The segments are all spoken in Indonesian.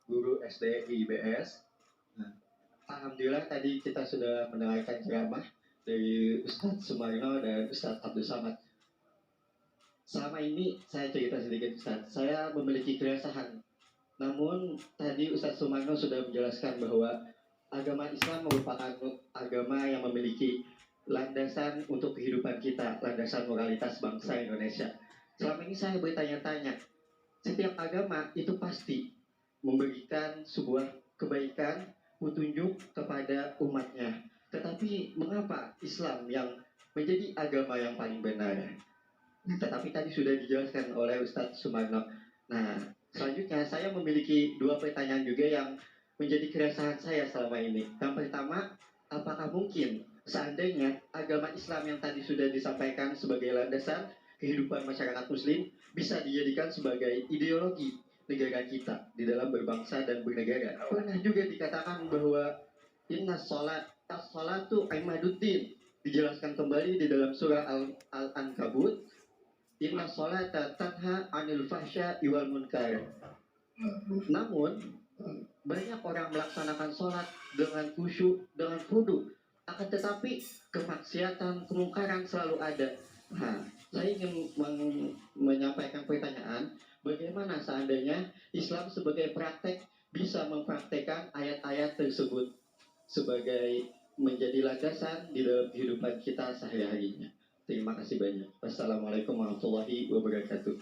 guru SD IBS. Nah, alhamdulillah tadi kita sudah mendengarkan ceramah dari Ustadz Sumarno dan Ustadz Abdul Samad. Selama ini saya cerita sedikit Ustadz, saya memiliki keresahan. Namun tadi Ustadz Sumarno sudah menjelaskan bahwa agama Islam merupakan agama yang memiliki landasan untuk kehidupan kita, landasan moralitas bangsa Indonesia. Selama ini saya bertanya-tanya, setiap agama itu pasti memberikan sebuah kebaikan, petunjuk kepada umatnya. Tetapi mengapa Islam yang menjadi agama yang paling benar? Tetapi tadi sudah dijelaskan oleh Ustadz Sumarno. Nah, selanjutnya saya memiliki dua pertanyaan juga yang menjadi keresahan saya selama ini. Yang pertama, apakah mungkin seandainya agama Islam yang tadi sudah disampaikan sebagai landasan kehidupan masyarakat muslim bisa dijadikan sebagai ideologi negara kita di dalam berbangsa dan bernegara? Pernah juga dikatakan bahwa inna as-salatu imaduddin, dijelaskan kembali di dalam surah Al-Ankabut, inna sholata tanha anil fahsya iwal munkar. Namun banyak orang melaksanakan sholat dengan khusyuk, dengan khudu, akan tetapi kemaksiatan, kemungkaran selalu ada. Nah, saya ingin menyampaikan pertanyaan, bagaimana seandainya Islam sebagai praktek bisa mempraktekkan ayat-ayat tersebut sebagai menjadi landasan di dalam kehidupan kita sehari-harinya. Terima kasih banyak. Wassalamualaikum warahmatullahi wabarakatuh.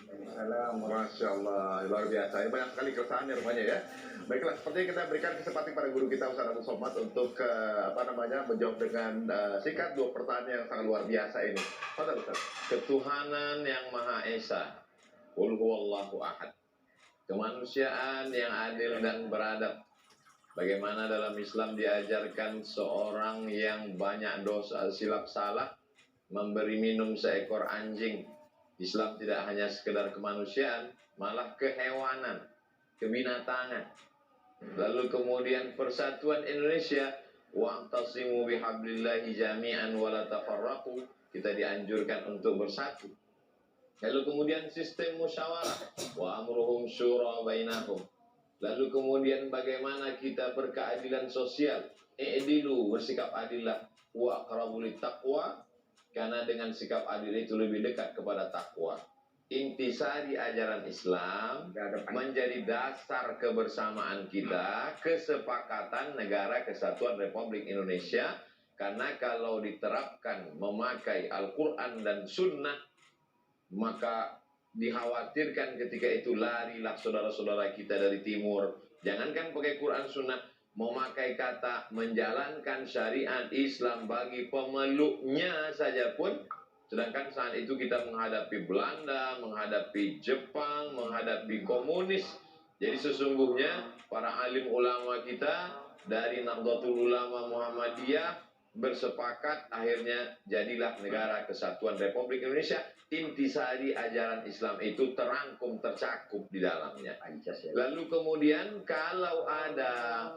Masya Allah, luar biasa. Banyak sekali keresahan rupanya ya. Baiklah, sepertinya kita berikan kesempatan pada guru kita Ustaz Abdul Somad untuk menjawab dengan singkat dua pertanyaan yang sangat luar biasa ini. Fadhal Ustaz. Ketuhanan yang Maha Esa, Qul huwallahu ahad. Kemanusiaan yang adil dan beradab. Bagaimana dalam Islam diajarkan seorang yang banyak dosa silap salah memberi minum seekor anjing. Islam tidak hanya sekedar kemanusiaan, malah kehewanan, kebinatangan. Lalu kemudian persatuan Indonesia, wa'tasimu bihablillahi jami'an wa la tafarraqu. Kita dianjurkan untuk bersatu. Lalu kemudian sistem musyawarah, wa amruhum syura bainahum. Lalu kemudian bagaimana kita berkeadilan sosial, i'dilu, bersikap adillah, wa aqrabu littaqwa, karena dengan sikap adil itu lebih dekat kepada takwa. Intisari ajaran Islam menjadi dasar kebersamaan kita, kesepakatan negara kesatuan Republik Indonesia. Karena kalau diterapkan memakai Al-Quran dan Sunnah, maka dikhawatirkan ketika itu larilah saudara-saudara kita dari timur. Jangankan pakai Quran Sunnah, memakai kata menjalankan syariat Islam bagi pemeluknya saja pun, sedangkan saat itu kita menghadapi Belanda, menghadapi Jepang, menghadapi komunis. Jadi sesungguhnya para alim ulama kita dari Nahdlatul Ulama Muhammadiyah bersepakat akhirnya jadilah negara kesatuan Republik Indonesia. Intisari ajaran Islam itu terangkum, tercakup di dalamnya. Lalu kemudian kalau ada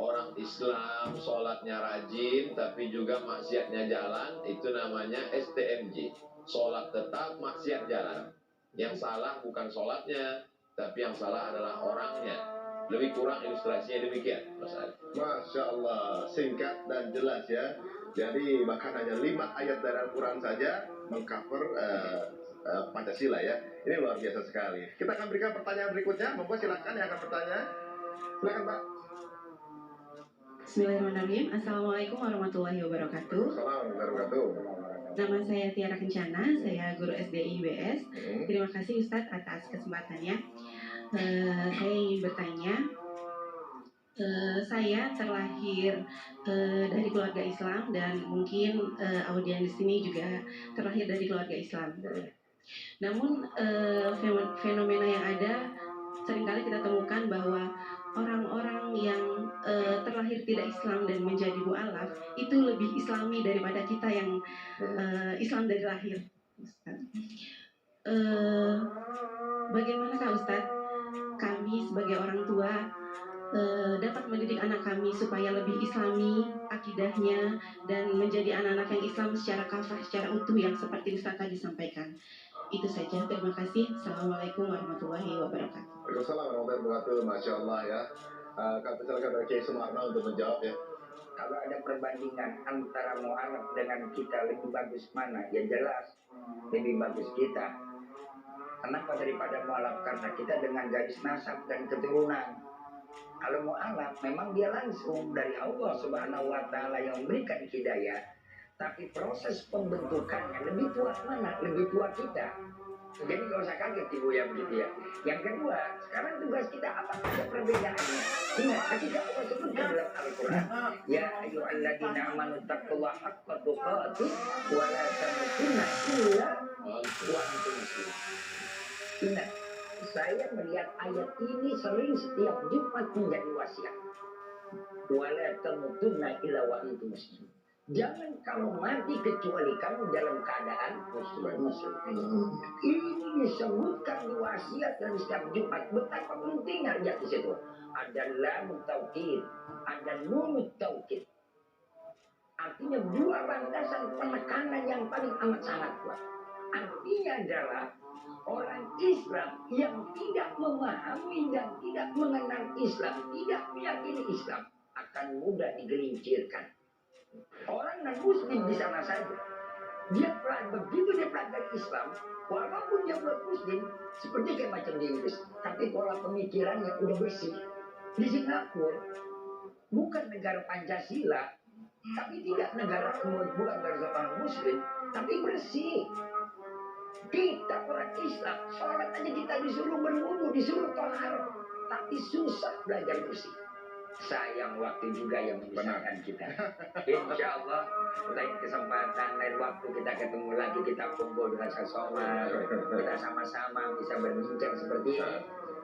orang Islam sholatnya rajin tapi juga maksiatnya jalan, itu namanya STMJ, sholat tetap maksiat jalan. Yang salah bukan sholatnya, tapi yang salah adalah orangnya. Lebih kurang ilustrasinya demikian, Mas Ali. Masya Allah, singkat dan jelas ya. Jadi bahkan hanya 5 ayat dari Al-Quran saja mengcover Pancasila ya. Ini luar biasa sekali. Kita akan berikan pertanyaan berikutnya. Monggo silakan yang akan bertanya. Silakan Pak. Bismillahirrahmanirrahim. Assalamualaikum warahmatullahi wabarakatuh. Assalamualaikum warahmatullahi wabarakatuh. Nama saya Tiara Kencana, saya guru SD IBS. Terima kasih Ustadz atas kesempatannya. Saya ingin bertanya, saya terlahir dari keluarga Islam dan mungkin audiens di sini juga terlahir dari keluarga Islam. Namun fenomena yang ada seringkali kita temukan bahwa orang-orang yang terlahir tidak Islam dan menjadi mu'alaf itu lebih Islami daripada kita yang Islam dari lahir. Bagaimanakah Ustadz kami sebagai orang tua dapat mendidik anak kami supaya lebih Islami akidahnya dan menjadi anak-anak yang Islam secara kafah, secara utuh yang seperti Ustadz tadi sampaikan. Itu saja. Terima kasih. Assalamualaikum warahmatullahi wabarakatuh. Waalaikumsalam warahmatullahi wabarakatuh. Masya Allah ya. Kata silakan dari Kiai Sumarno untuk menjawab ya. Kalau ada perbandingan antara mu'alaf dengan kita lebih bagus mana? Ya jelas lebih bagus kita. Kenapa daripada mu'alaf? Karena kita dengan garis nasab dan keturunan. Kalau mu'alaf memang dia langsung dari Allah Subhanahu wa Ta'ala yang memberikan hidayah. Tapi proses pembentukannya lebih tua mana? Lebih tua kita. Jadi gak usah kaget ibu ya begitu ya. Yang kedua, sekarang tugas kita apa ada perbedaannya? Ingat, ketika Allah sebutkan dalam Al-Quran, ya ayyuhalladzina amanu taqullaha haqqa tuqatih wa la tamutunna illa wa antum muslimun. Ingat, saya melihat ayat ini sering setiap Jumat menjadi wasiat. Wa la tamutunna illa wa antum muslimun. Jangan kamu mati kecuali kamu dalam keadaan muslim. Ini disebutkan di wasiat dan setiap Jumat. Betapa pentingnya lihat di situ. Ada lam taukid, ada nun taukid. Artinya dua landasan penekanan yang paling amat sangat kuat. Artinya adalah orang Islam yang tidak memahami dan tidak mengenal Islam, tidak meyakini Islam, akan mudah digelincirkan. Orang non-muslim di sana saja, begitu dia pelajari Islam, walaupun dia buat muslim, seperti kayak macam di Inggris, tapi pola pemikirannya udah bersih. Di Singapura, bukan negara Pancasila, tapi tidak bukan negara orang muslim, tapi bersih. Kita orang Islam, sholat aja kita disuruh berwudu, disuruh tohar, tapi susah belajar bersih. Sayang waktu juga yang memisahkan kita. Insya Allah lain kesempatan, lain waktu kita ketemu lagi, kita kumpul dengan sesama, kita sama-sama bisa berbincang seperti ini.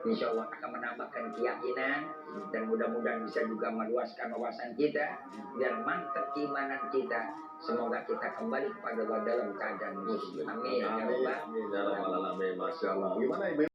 Insya Allah akan menambahkan keyakinan dan mudah-mudahan bisa juga meluaskan wawasan kita biar mantap keimanan kita. Semoga kita kembali kepada Allah dalam keadaan muslim. Amin. Amin. Ya Rabbal Alamin. Masya Allah. Gimana Ibu?